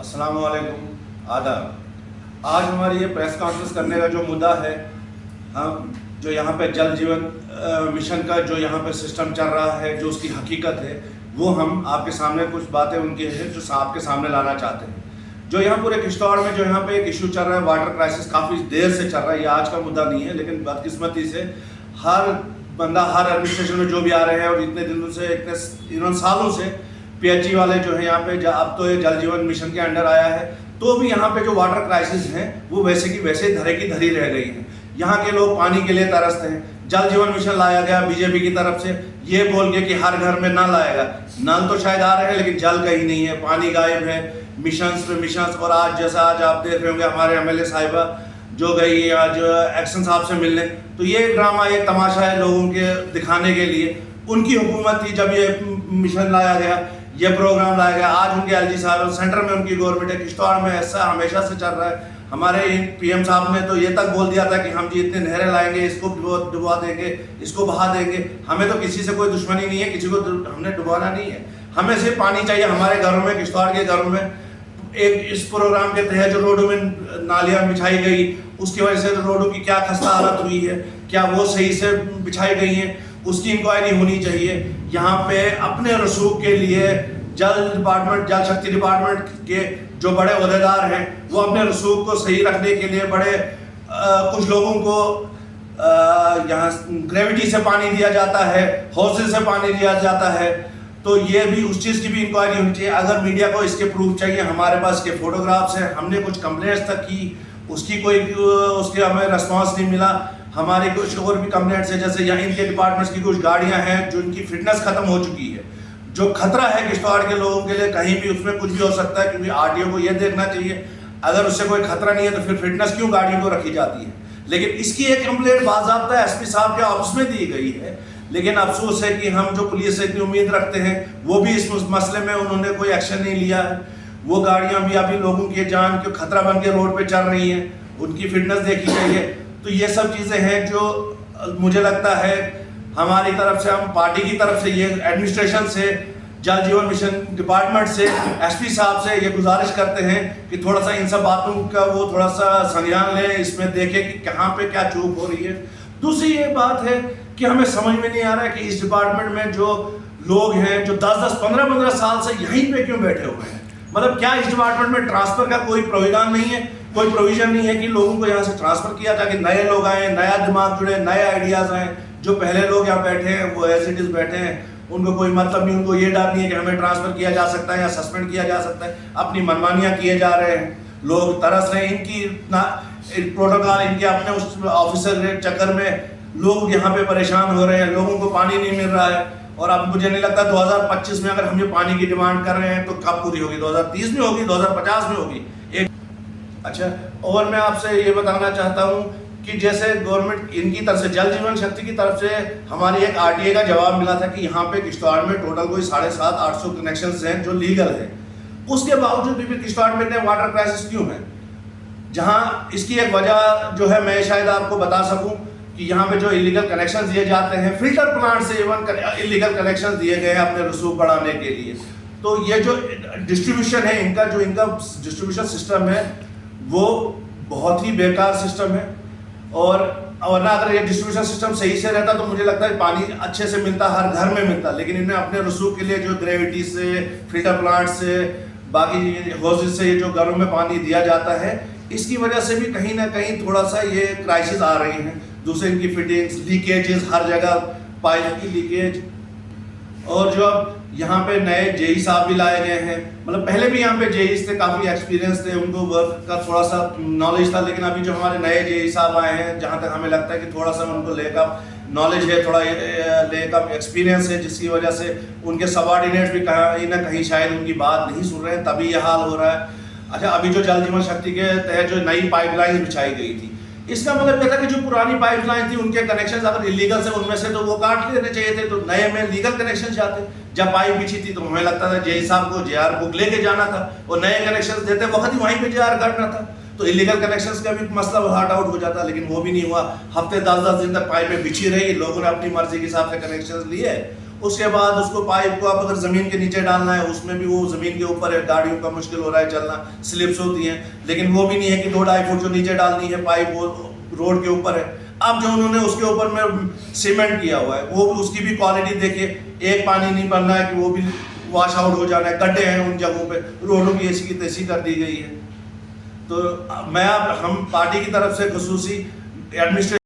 अस्सलाम वालेकुम, आदाब। आज हमारी ये प्रेस कॉन्फ्रेंस करने का जो मुद्दा है, हम जो यहाँ पे जल जीवन मिशन का जो यहाँ पे सिस्टम चल रहा है, जो उसकी हकीकत है, वो हम आपके सामने कुछ बातें उनकी हैं जो आपके सामने लाना चाहते हैं। जो यहाँ पूरे किश्तवाड़ में जो यहाँ पे एक इशू चल रहा है, वाटर क्राइसिस काफ़ी देर से चल रहा है, ये आज का मुद्दा नहीं है, लेकिन बदकिस्मती से हर बंदा हर एडमिनिस्ट्रेशन में जो भी आ रहे हैं और इतने दिनों से इतने सालों से पीएचई वाले जो है यहाँ पे, अब तो ये जल जीवन मिशन के अंडर आया है, तो भी यहाँ पे जो वाटर क्राइसिस है वो वैसे की वैसे धरे की धरी रह गई है। यहाँ के लोग पानी के लिए तरसते हैं। जल जीवन मिशन लाया गया बीजेपी की तरफ से, ये बोल के कि हर घर में नल आएगा। नल तो शायद आ रहे हैं लेकिन जल कहीं नहीं है, पानी गायब है, मिशंस पे मिशंस। और आज जैसा आज आप देख रहे होंगे हमारे एमएलए साहिबा जो गई आज एक्शन साहब से मिलने, तो ये ड्रामा, ये तमाशा है लोगों के दिखाने के लिए। उनकी हुकूमत थी जब ये मिशन लाया गया, ये प्रोग्राम लाया गया। आज उनके एलजी साहब सेंटर में उनकी गवर्नमेंट है। किश्तवाड़ में ऐसा हमेशा से चल रहा है। हमारे पीएम साहब ने तो ये तक बोल दिया था कि हम जी इतने नहरें लाएंगे, इसको डुबा देंगे, इसको बहा देंगे। हमें तो किसी से कोई दुश्मनी नहीं है, किसी को हमने डुबाना नहीं है, हमें सिर्फ पानी चाहिए हमारे घरों में, किश्तवाड़ के घरों में। एक इस प्रोग्राम के तहत जो रोडों में नालियाँ बिछाई गई, उसकी वजह से रोडों की क्या खस्ता हालत हुई है, क्या वो सही से बिछाई गई हैं, उसकी इंक्वायरी होनी चाहिए। यहाँ पे अपने रसूख के लिए जल डिपार्टमेंट, जल शक्ति डिपार्टमेंट के जो बड़े ओहदेदार हैं, वो अपने रसूख को सही रखने के लिए बड़े कुछ लोगों को यहाँ ग्रेविटी से पानी दिया जाता है, हौजे से पानी दिया जाता है। तो ये भी उस चीज़ की भी इंक्वायरी होनी चाहिए। अगर मीडिया को इसके प्रूफ चाहिए, हमारे पास के फोटोग्राफ्स हैं, हमने कुछ कंप्लेंट्स तक की, उसके हमें रिस्पॉन्स नहीं मिला। हमारे कुछ और भी कंप्लेंट्स है, जैसे यहाँ इनके डिपार्टमेंट्स की कुछ गाड़ियाँ हैं जो इनकी फिटनेस खत्म हो चुकी है। जो खतरा है किश्तवाड़ के लोगों के लिए, कहीं भी उसमें कुछ भी हो सकता है, क्योंकि आरटीओ को यह देखना चाहिए अगर उससे कोई खतरा नहीं है तो फिर फिटनेस क्यों गाड़ियों को रखी जाती है। लेकिन इसकी एक कंप्लेंट बाज़ाब्ता एसपी साहब के ऑफिस में दी गई है, लेकिन अफसोस है कि हम जो पुलिस से इतनी उम्मीद रखते हैं वो भी इस मसले में उन्होंने कोई एक्शन नहीं लिया है। वो गाड़ियाँ भी अभी लोगों की जान के खतरा बन के रोड पे चल रही हैं, उनकी फिटनेस देखी चाहिए। तो ये सब चीज़ें हैं जो मुझे लगता है हमारी तरफ से, हम पार्टी की तरफ से, ये एडमिनिस्ट्रेशन से, जल जीवन मिशन डिपार्टमेंट से, एसपी साहब से ये गुजारिश करते हैं कि थोड़ा सा इन सब बातों का वो थोड़ा सा संज्ञान लें, इसमें देखें कि कहाँ पे क्या चूक हो रही है। दूसरी ये बात है कि हमें समझ में नहीं आ रहा है कि इस डिपार्टमेंट में जो लोग हैं, जो 10-10, 15-15 साल से यहीं पे क्यों बैठे हुए हैं। मतलब क्या इस डिपार्टमेंट में ट्रांसफ़र का कोई प्रोविज़न नहीं है, कोई प्रोविज़न नहीं है कि लोगों को यहाँ से ट्रांसफ़र किया ताकि नए लोग आएँ, नया दिमाग जुड़े, नए आइडियाज़ आएँ। जो पहले लोग यहाँ बैठे हैं वो एज इट इज़ बैठे हैं, उनको कोई मतलब नहीं, उनको ये डर नहीं है कि हमें ट्रांसफ़र किया जा सकता है या सस्पेंड किया जा सकता है। अपनी मनमानियाँ किए जा रहे हैं, लोग तरस रहे हैं। इनकी प्रोटोकॉल, इनके अपने उस ऑफिसर के चक्कर में लोग यहाँ पे परेशान हो रहे हैं, लोगों को पानी नहीं मिल रहा है। और अब मुझे नहीं लगता 2025 में अगर हम ये पानी की डिमांड कर रहे हैं तो कब पूरी होगी, 2030 में होगी, 2050 में होगी। अच्छा, और मैं आपसे ये बताना चाहता हूँ कि जैसे गवर्नमेंट इनकी तरफ से, जल जीवन शक्ति की तरफ से हमारी एक आरटीए का जवाब मिला था कि यहाँ पे किश्तवाड़ में टोटल कोई 750-800 कनेक्शंस हैं जो लीगल है। उसके बावजूद भी किश्तवाड़ में इतने वाटर क्राइसिस क्यों है? जहाँ इसकी एक वजह जो है मैं शायद आपको बता सकूं कि यहाँ पे जो इलीगल कनेक्शन दिए जाते हैं, फिल्टर प्लांट से इवन इलीगल कनेक्शन दिए गए हैं अपने रसूख बढ़ाने के लिए। तो ये जो डिस्ट्रीब्यूशन है इनका, जो इनका डिस्ट्रीब्यूशन सिस्टम है वो बहुत ही बेकार सिस्टम है। और वरना अगर ये डिस्ट्रीब्यूशन सिस्टम सही से रहता तो मुझे लगता है पानी अच्छे से मिलता, हर घर में मिलता। लेकिन इन्हें अपने रसूख के लिए जो ग्रेविटी से, फिल्टर प्लांट से, बाकी हौजेस से जो घरों में पानी दिया जाता है, इसकी वजह से भी कहीं ना कहीं थोड़ा सा ये क्राइसिस आ रही हैं। दूसरे इनकी फिटिंग्स, लीकेजेस, हर जगह पाइप की लीकेज। और जो अब यहाँ पे नए जेई साहब भी लाए गए हैं, मतलब पहले भी यहाँ पे जेई थे, काफ़ी एक्सपीरियंस थे, उनको वर्क का थोड़ा सा नॉलेज था। लेकिन अभी जो हमारे नए जेई साहब आए हैं, जहाँ तक हमें लगता है कि थोड़ा सा उनको लेकअप नॉलेज है, थोड़ा लेकअप एक्सपीरियंस है, जिसकी वजह से उनके सबऑर्डिनेट्स भी कहीं ना कहीं शायद उनकी बात नहीं सुन रहे हैं, तभी यह हाल हो रहा है। अच्छा, अभी जो जल जीवन शक्ति के तहत जो नई पाइपलाइन बिछाई गई थी, इसका मतलब यह था कि जो पुरानी पाइपलाइन थी उनके कनेक्शन अगर इलीगल से उनमें से तो वो काट लेने चाहिए थे, तो नए में लीगल कनेक्शन जाते। जब पाइप बिछी थी तो हमें लगता था जेई साहब को जेआर बुक लेके जाना था और नए कनेक्शन देते वक्त ही वहीं पे जेआर काटना था, तो इलीगल कनेक्शंस का भी मसला हार्ट आउट हो जाता। लेकिन वो भी नहीं हुआ। हफ्ते 10-10 दिन तक पाइपें बिछी रही, लोगों ने अपनी मर्जी के हिसाब से कनेक्शन लिए उसके बाद उसको पाइप को आप अगर ज़मीन के नीचे डालना है, उसमें भी वो ज़मीन के ऊपर है, गाड़ियों का मुश्किल हो रहा है चलना, स्लिप्स होती हैं। लेकिन वो भी नहीं है कि 2-2.5 फुट जो नीचे डालनी है पाइप वो रोड के ऊपर है। अब जो उन्होंने उसके ऊपर में सीमेंट किया हुआ है, वो उसकी भी क्वालिटी देखिए, एक पानी नहीं बनना है कि वो भी वॉश आउट हो जाना है, गड्ढे हैं उन जगहों पे, रोडों की ऐसी की तैसी कर दी गई है। तो मैं हम पार्टी की तरफ से खसूसी एडमिनिस्ट्रेशन